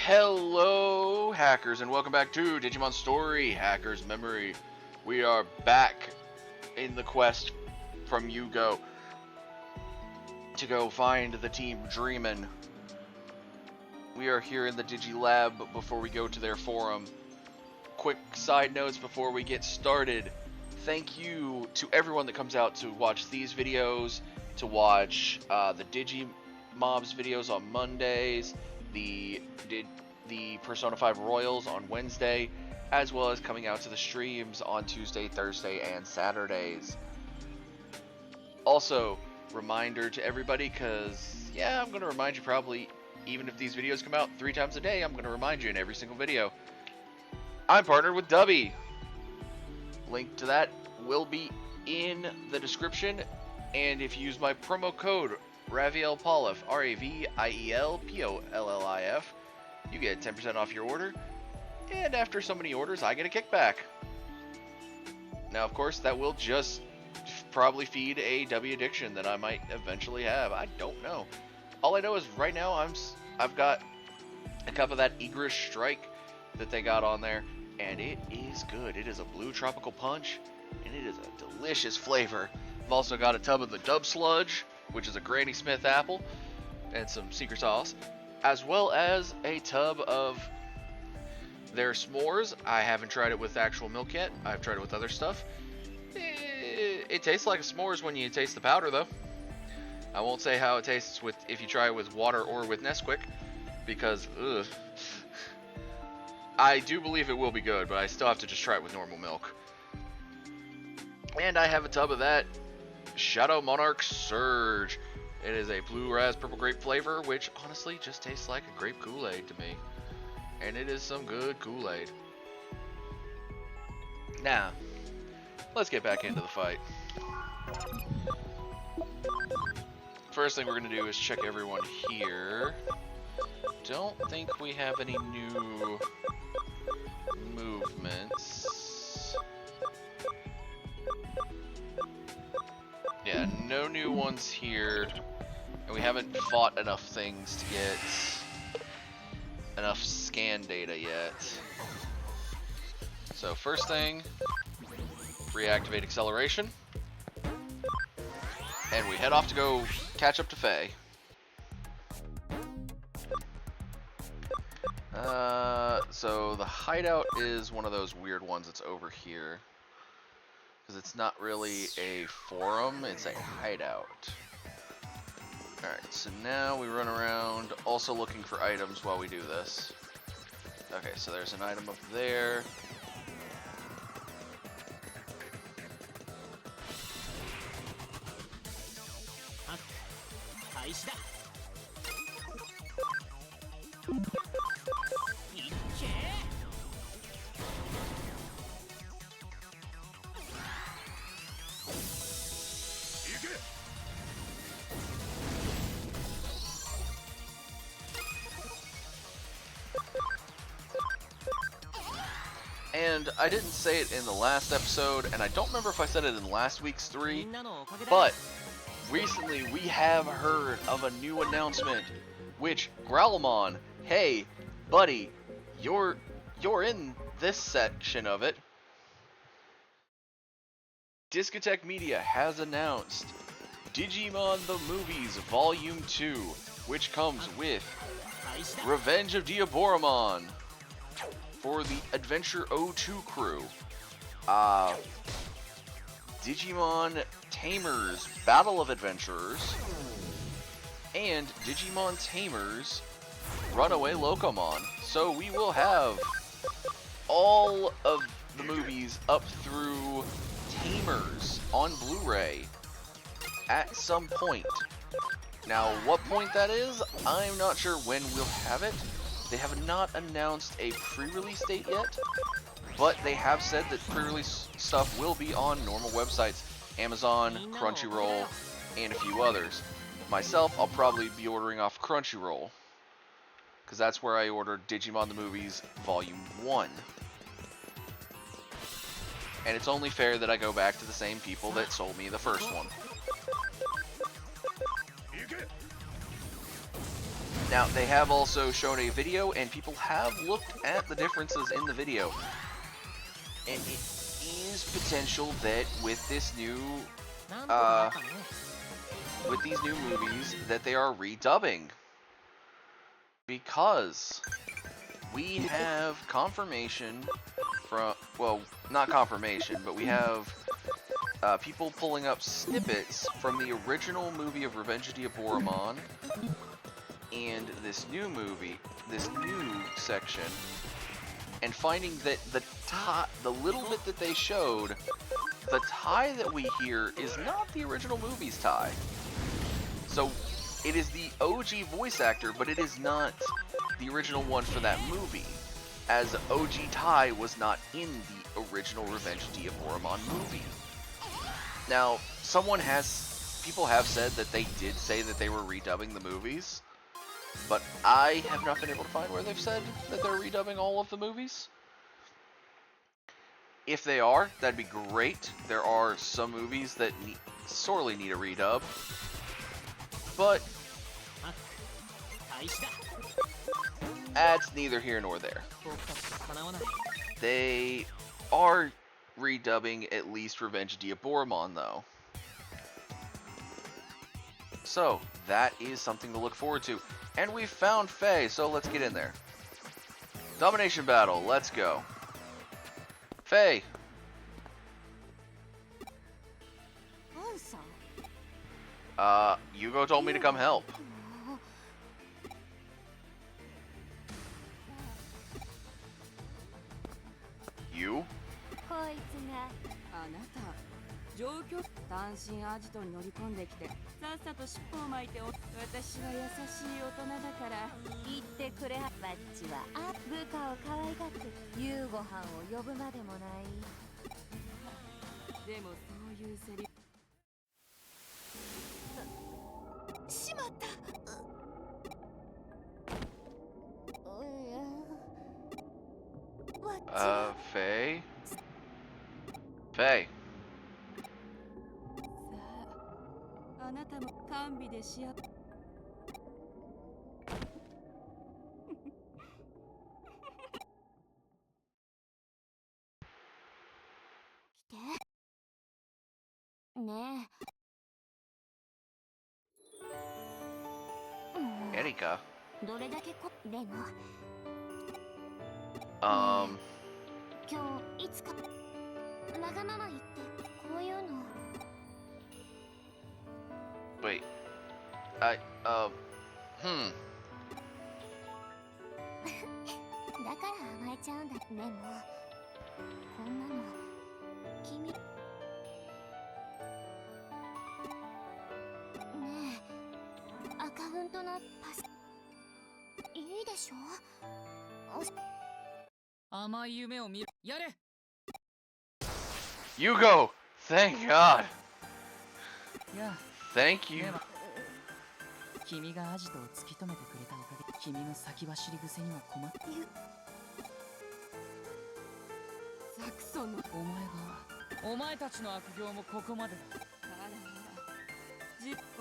Hello, hackers, and welcome back to Digimon Story Hacker's Memory. We are back in the quest from Yuugo to go find the Team Dreamin. We are here in the Digilab before we go to their forum. Quick side notes before we get started. Thank you to everyone that comes out to watch these videos, to watch the Digimobs videos on Mondays, the Persona 5 Royals on Wednesday, as well as coming out to the streams on Tuesday, Thursday, and Saturdays. Also, reminder to everybody, because, yeah, I'm going to remind you probably, even if these videos come out 3 times a day, I'm going to remind you in every single video. I'm partnered with Dubby. Link to that will be in the description, and if you use my promo code RAVIELPOLLIF, RAVIELPOLLIF, you get 10% off your order, and after so many orders, I get a kickback. Now, of course, that will just probably feed a W addiction that I might eventually have. I don't know. All I know is right now I've got a cup of that Egrish Strike that they got on there, and it is good. It is a blue tropical punch, and it is a delicious flavor. I've also got a tub of the Dub Sludge, which is a Granny Smith apple, and some secret sauce, as well as a tub of their s'mores. I haven't tried it with actual milk yet. I've tried it with other stuff. It tastes like a s'mores when you taste the powder, though. I won't say how it tastes if you try it with water or with Nesquik, because ugh. I do believe it will be good, but I still have to just try it with normal milk. And I have a tub of that Shadow Monarch Surge. It is a blue raz purple grape flavor, which honestly just tastes like a grape Kool-Aid to me. And it is some good Kool-Aid. Now, let's get back into the fight. First thing we're going to do is check everyone here. Don't think we have any new movements. Yeah, no new ones here. And we haven't fought enough things to get enough scan data yet. So first thing, reactivate acceleration. And we head off to go catch up to Faye. So the hideout is one of those weird ones that's over here. Because it's not really a forum, it's a hideout. Alright, so now we run around also looking for items while we do this. Okay, so there's an item up there. And I didn't say it in the last episode, and I don't remember if I said it in last week's 3, but recently we have heard of a new announcement, which, Growlmon, hey, buddy, you're in this section of it. Discotech Media has announced Digimon the Movies Volume 2, which comes with Revenge of Diaboromon for the Adventure 02 crew, Digimon Tamers Battle of Adventurers, and Digimon Tamers Runaway Locomon. So we will have all of the movies up through Tamers on Blu-ray at some point. Now, what point that is, I'm not sure when we'll have it. They have not announced a pre-release date yet, but they have said that pre-release stuff will be on normal websites, Amazon, Crunchyroll, and a few others. Myself, I'll probably be ordering off Crunchyroll, because that's where I ordered Digimon the Movies Volume 1. And it's only fair that I go back to the same people that sold me the first one. Now, they have also shown a video, and people have looked at the differences in the video. And it is potential that with this new, with these new movies, that they are redubbing. Because we have confirmation from, well, not confirmation, but we have people pulling up snippets from the original movie of Revenge of Diaboromon and this new movie, this new section, and finding that the little bit that they showed, the tie that we hear is not the original movie's tie. So it is the OG voice actor, but it is not the original one for that movie, as OG Tai was not in the original Revenge of Diaboromon movie. Now, people have said that they did say that they were redubbing the movies, but I have not been able to find where they've said that they're redubbing all of the movies. If they are, that'd be great. There are some movies that sorely need a redub, but that's neither here nor there. They are redubbing at least Revenge of Diaboromon, though. So, that is something to look forward to. And we found Faye, so let's get in there. Domination battle, let's go. Faye. Yuugo told me to come help. You? 状況単身アジトに乗り込んできてさっさと尻尾を巻いて私は優しい大人だから言ってくれバッチは部下を可愛がって夕ご飯を呼ぶまでもないでもそういうセリしまったFaye? Faye. あなたも甘美でしや来てねえ。エリカ。どれだけでも今日いつかわがまま言ってこういうの Wait. だから甘えちゃうんだでもこんなの君ねえアカウントのパスいいでしょ甘い夢を見るやれ Yuugo! Thank God! Thank you. 君がアジトを突き止めてくれたおかげ君の先走り癖には困っているザクソンのお前たちの悪行もここまでだあら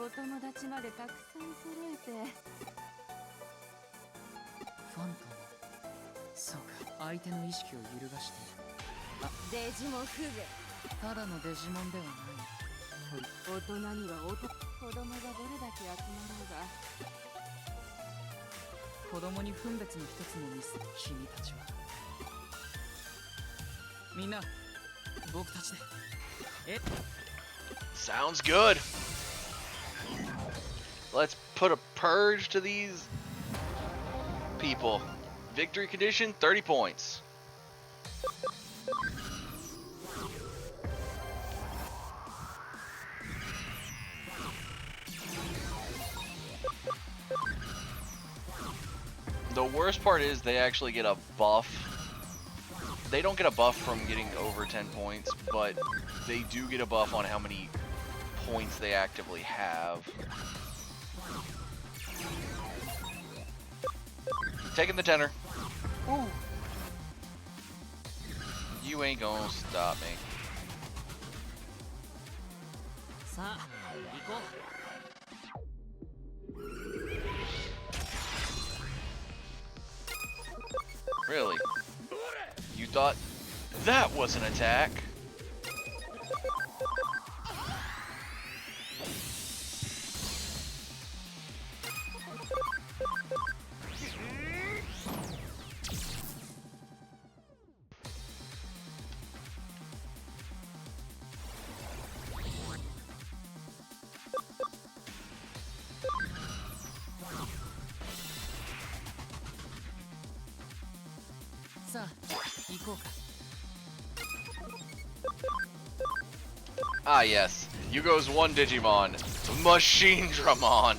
お友達までたくさん揃えてファントムそうか相手の意識を揺るがしてデジモンフグただのデジモンではない大人には子供がどれだけ集まろうが子供に分別の一つも見せ君たちはみんな僕たちでSounds good. Let's put a purge to these people. Victory condition 30 points. The worst part is they actually get a buff. They don't get a buff from getting over 10 points, but they do get a buff on how many points they actively have. Taking the tenor. Ooh. You ain't gonna stop me. さあ行こう Really? You thought that was an attack? Ah yes, Yugo's one Digimon, Machine Dramon.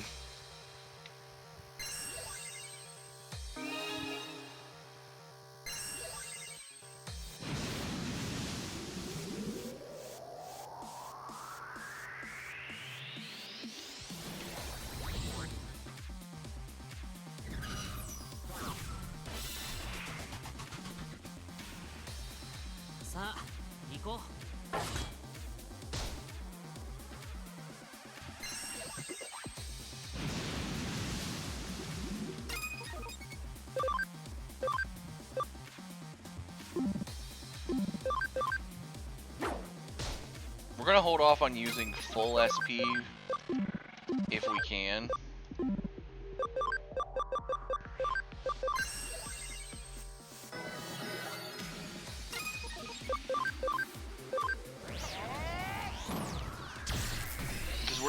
We're gonna hold off on using full SP if we can. Because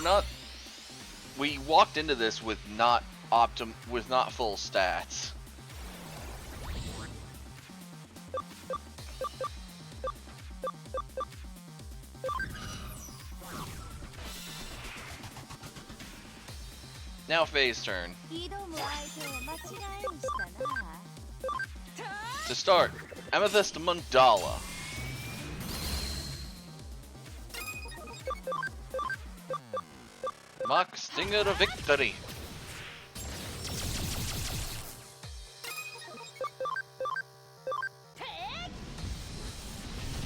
we walked into this with not full stats. Now Faye's turn. To start, Amethyst Mandala. Mach Stinger of Victory.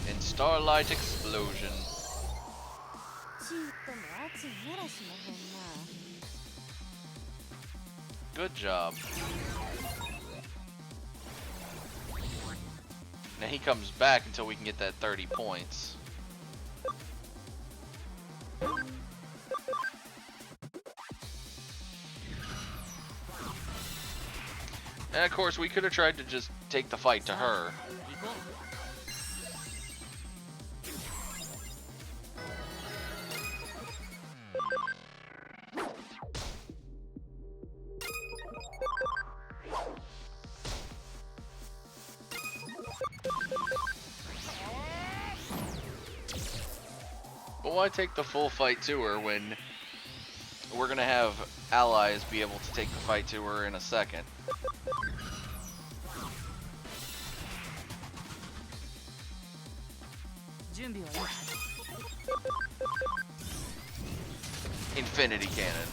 And Starlight Explosion. Good job. Now he comes back until we can get that 30 points. And of course, we could have tried to just take the fight to her. But why take the full fight to her when we're gonna have allies be able to take the fight to her in a second? Infinity Cannon.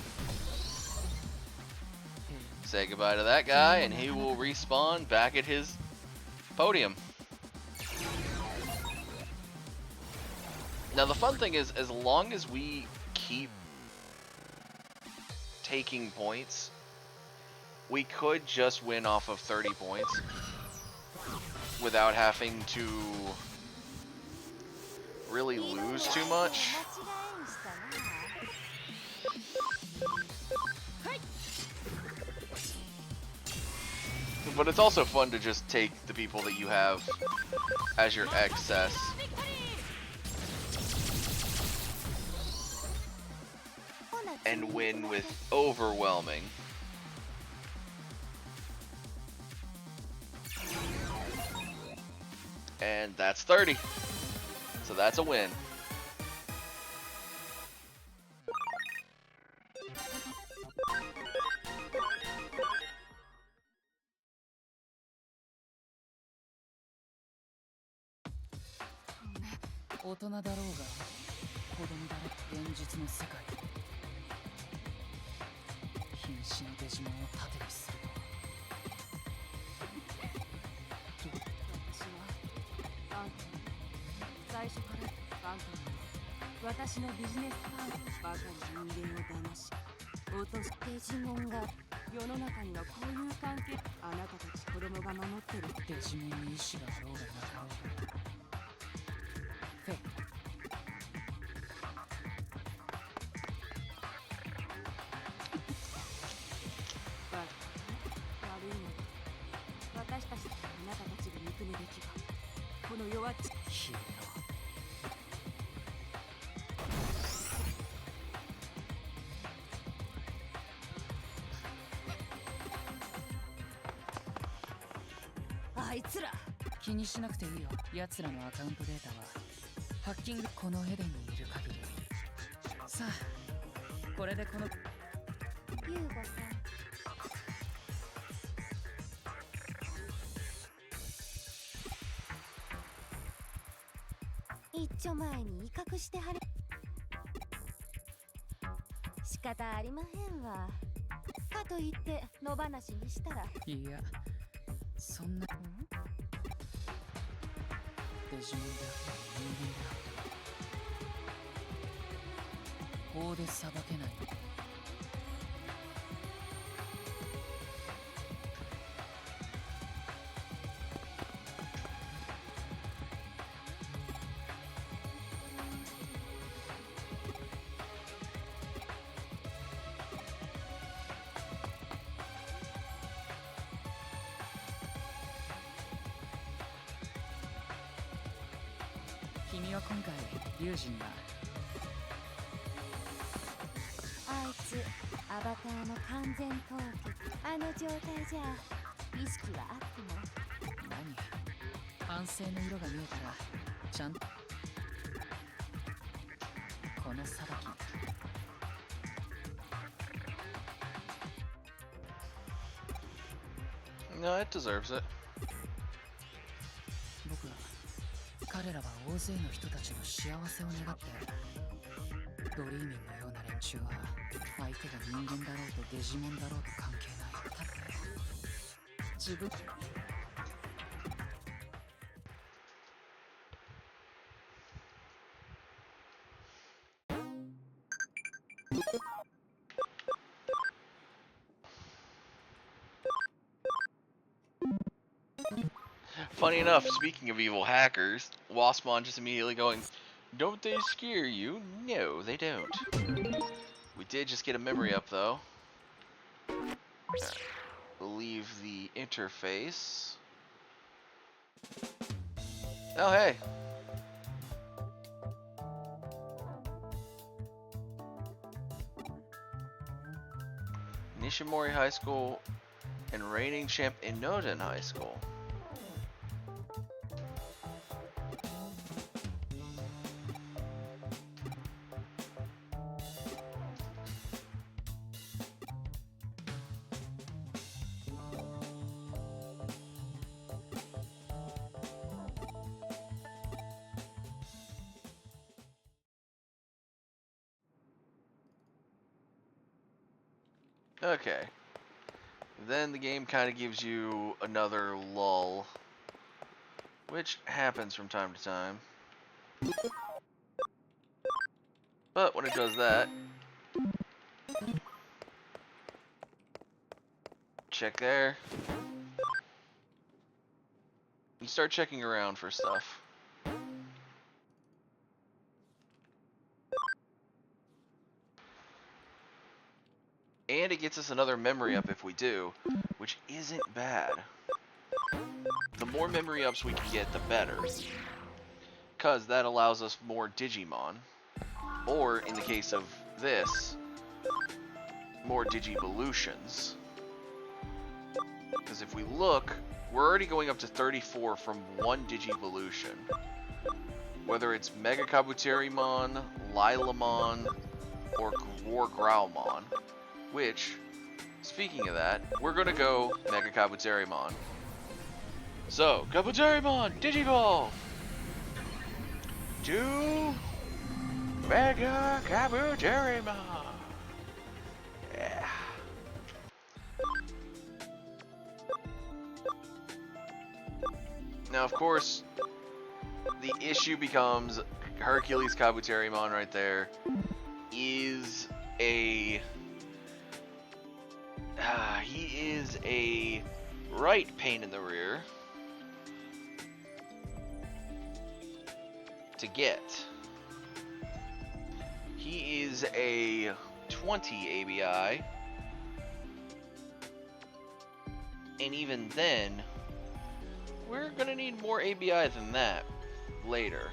Say goodbye to that guy and he will respawn back at his podium. Now the fun thing is, as long as we keep taking points, we could just win off of 30 points without having to really lose too much. But it's also fun to just take the people that you have as your excess. And win with overwhelming. And that's 30. So that's a win. 世の中にはこういう関係あなたたち子供が守ってるデジモンに意志があろうがなかろうがフェイ悪いの私たちあなたたちが憎むべきはこの弱っちヒーロあいつらー気にしなくていいよ。奴らのアカウントデータはハッキングこのエデンにいる限り。さあこれでこのユーゴさん一丁前に威嚇してはれ仕方ありまへんわかといって野放しにしたらいやそんなデジモンであっても人間であっても法で裁けない。君は今回リュウジにはあいつアバターの完全凍結あの状態じゃ意識はあっても何反省の色が見えたらちゃんとこの裁き No, it deserves it. 僕は彼らは大勢の人たちの幸せを願ってドリーミンのような連中は相手が人間だろうとデジモンだろうと関係ない。たとえ自分Funny enough, speaking of evil hackers, Waspmon just immediately going, don't they scare you? No, they don't. We did just get a memory up, though. We'll leave the interface. Oh, hey. Nishimori High School and reigning champ Inoden High School. Okay. Then the game kind of gives you another lull, which happens from time to time. But when it does that, check there. You start checking around for stuff. And it gets us another memory up if we do, which isn't bad. The more memory ups we can get, the better. Because that allows us more Digimon. Or, in the case of this, more Digivolutions. Because if we look, we're already going up to 34 from one Digivolution. Whether it's Mega Kabuterimon, Lilamon, or Growlmon. Which, speaking of that, we're gonna go Mega Kabuterimon. So, Kabuterimon, Digivolve! To Mega Kabuterimon! Yeah. Now, of course, the issue becomes Hercules Kabuterimon right there is a... is a right pain in the rear to get. He is a 20 ABI, and even then, we're gonna need more ABI than that later.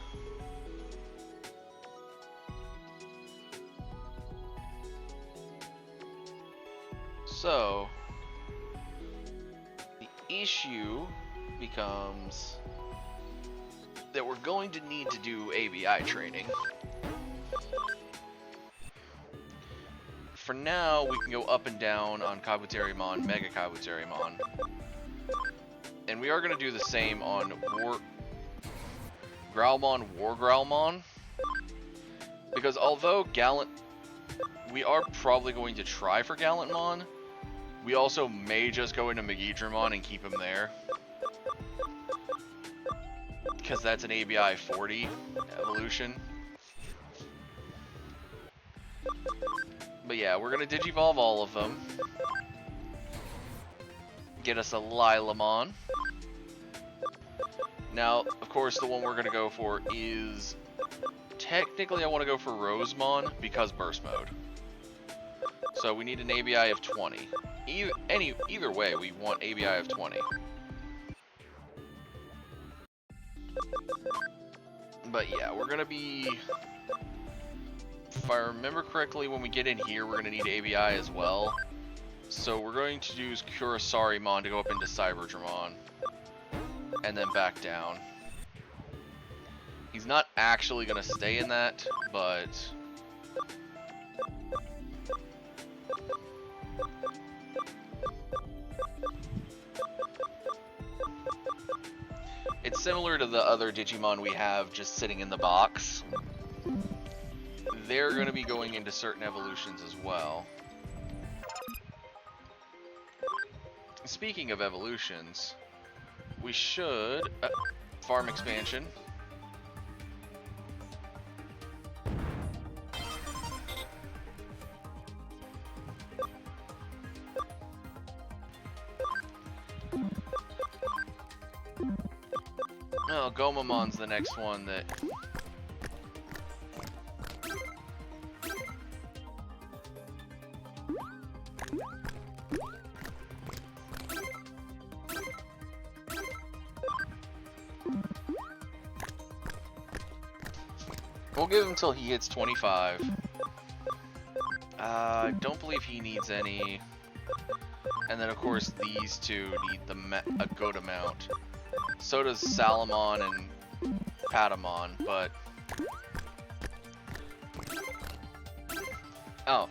So, the issue becomes that we're going to need to do ABI training. For now, we can go up and down on Kabuterimon, Mega Kabuterimon. And we are going to do the same on Growlmon, War Growlmon. Because although we are probably going to try for Gallantmon, we also may just go into Megidramon and keep him there. Because that's an ABI 40 evolution. But yeah, we're going to Digivolve all of them. Get us a Lilamon. Now, of course, the one we're going to go for is... Technically, I want to go for Rosemon because Burst Mode. So we need an ABI of 20. Either way, we want ABI of 20. But yeah, we're going to be... If I remember correctly, when we get in here, we're going to need ABI as well. So we're going to use Kurisarimon to go up into Cyberdramon. And then back down. He's not actually going to stay in that, but... It's similar to the other Digimon we have just sitting in the box. They're going to be going into certain evolutions as well. Speaking of evolutions, we should... farm expansion. Oh, Gomamon's the next one that... We'll give him till he hits 25. I don't believe he needs any. And then, of course, these two need a good amount. So does Salamon and Patamon, but... Oh,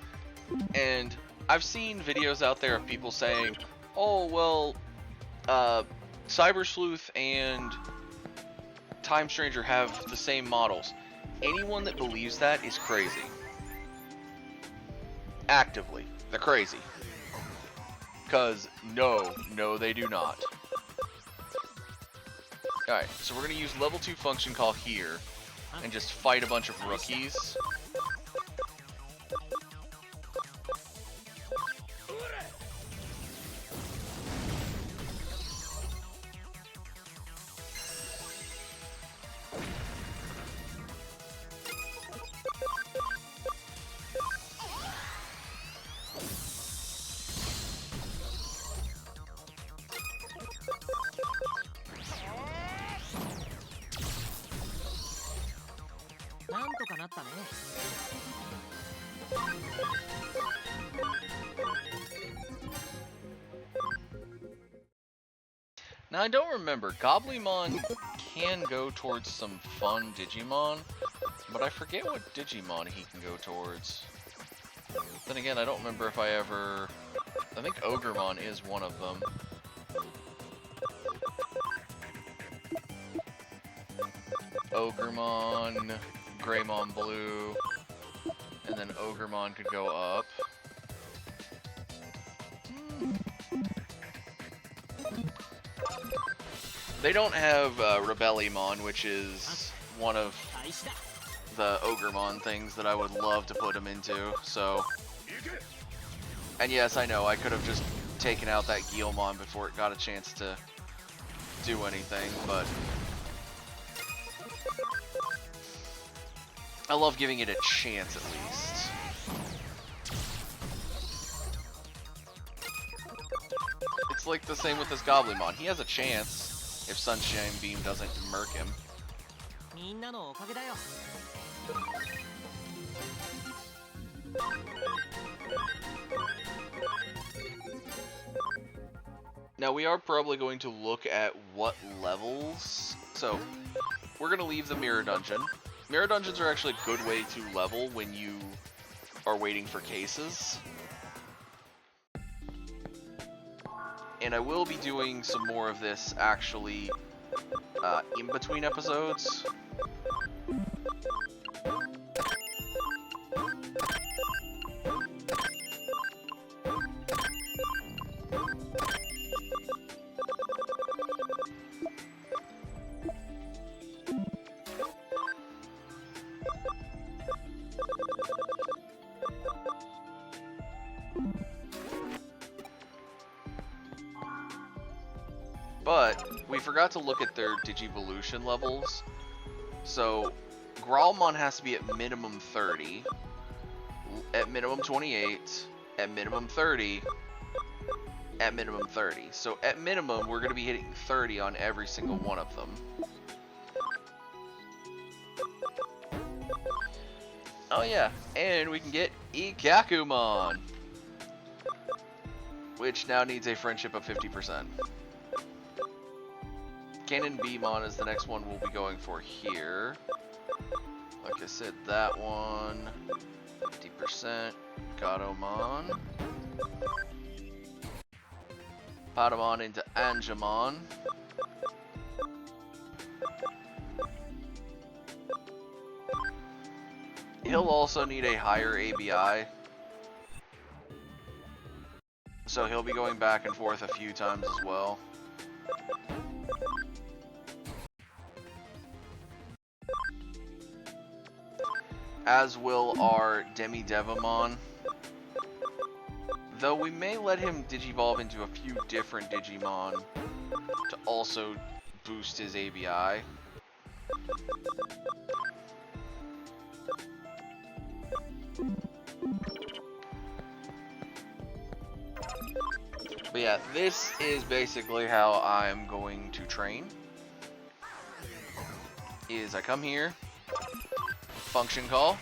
and I've seen videos out there of people saying, oh, well, Cyber Sleuth and Time Stranger have the same models. Anyone that believes that is crazy. Actively. They're crazy. Because, no, they do not. Alright, so we're going to use level 2 function call here, and just fight a bunch of rookies. Now, I don't remember. Goblymon can go towards some fun Digimon, but I forget what Digimon he can go towards. Then again, I don't remember if I ever... I think Ogremon is one of them. Ogremon, Greymon Blue, and then Ogremon could go up. They don't have Rebellymon, which is one of the Ogremon things that I would love to put him into, so... And yes, I know, I could have just taken out that Guilmon before it got a chance to do anything, but I love giving it a chance at least. It's like the same with this Goblimon. He has a chance if Sunshine Beam doesn't murk him. Now we are probably going to look at what levels. So we're going to leave the Mirror Dungeon. Mirror Dungeons are actually a good way to level when you are waiting for cases. And I will be doing some more of this actually in between episodes. But we forgot to look at their Digivolution levels. So Growlmon has to be at minimum 30, at minimum 28, at minimum 30, at minimum 30. So at minimum, we're going to be hitting 30 on every single one of them. Oh yeah, and we can get Ikakumon, which now needs a friendship of 50%. Cannon Beamon is the next one we'll be going for here. Like I said, that one, 50%. Gatomon. Patamon into Angemon. He'll also need a higher ABI. So he'll be going back and forth a few times as well. As will our Demi-Devimon. Though we may let him Digivolve into a few different Digimon to also boost his ABI. But yeah, this is basically how I'm going to train. Is I come here, function call,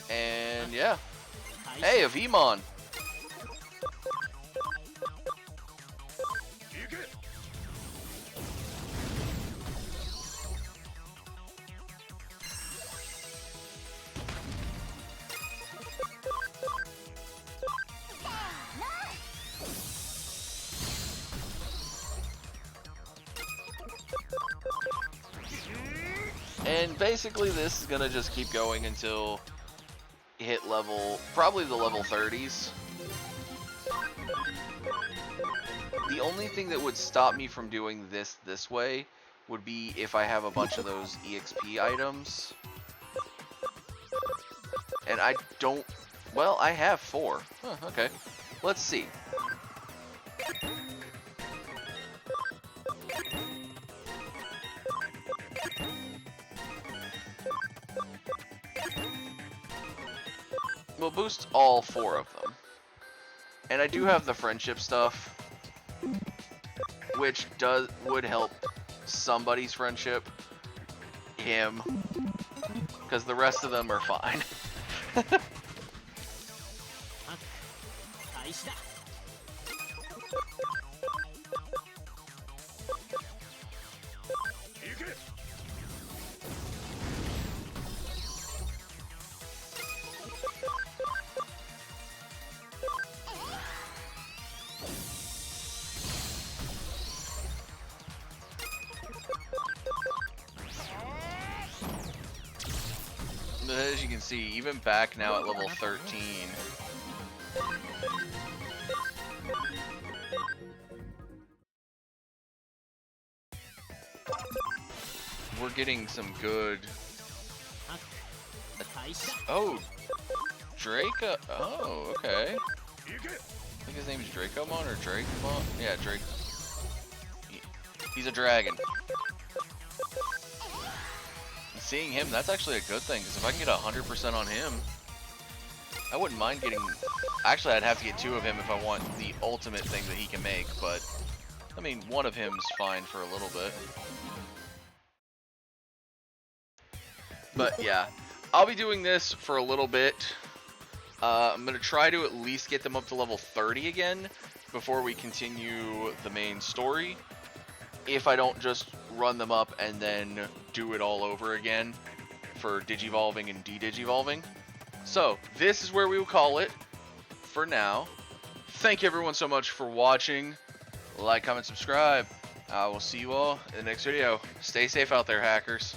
and yeah. Hey, a Vmon! And basically this is gonna just keep going until you hit level, probably the level 30s. The only thing that would stop me from doing this way would be if I have a bunch of those EXP items. And I don't, well, I have 4. Huh, okay, let's see. We'll boost all 4 of them. And I do have the friendship stuff, which would help somebody's friendship. Him. Because the rest of them are fine. As you can see, even back now at level 13. We're getting some good... Oh, Draco. Oh, okay. Look his name is Dracomon or Dracomon? Yeah, Drake. He's a dragon. And seeing him, that's actually a good thing, because if I can get 100% on him, I wouldn't mind getting... Actually, I'd have to get 2 of him if I want the ultimate thing that he can make, but... I mean, 1 of him's fine for a little bit. But yeah, I'll be doing this for a little bit. I'm going to try to at least get them up to level 30 again before we continue the main story. If I don't just run them up and then do it all over again for Digivolving and De-Digivolving. So, this is where we will call it for now. Thank you everyone so much for watching. Like, comment, subscribe. I will see you all in the next video. Stay safe out there, hackers.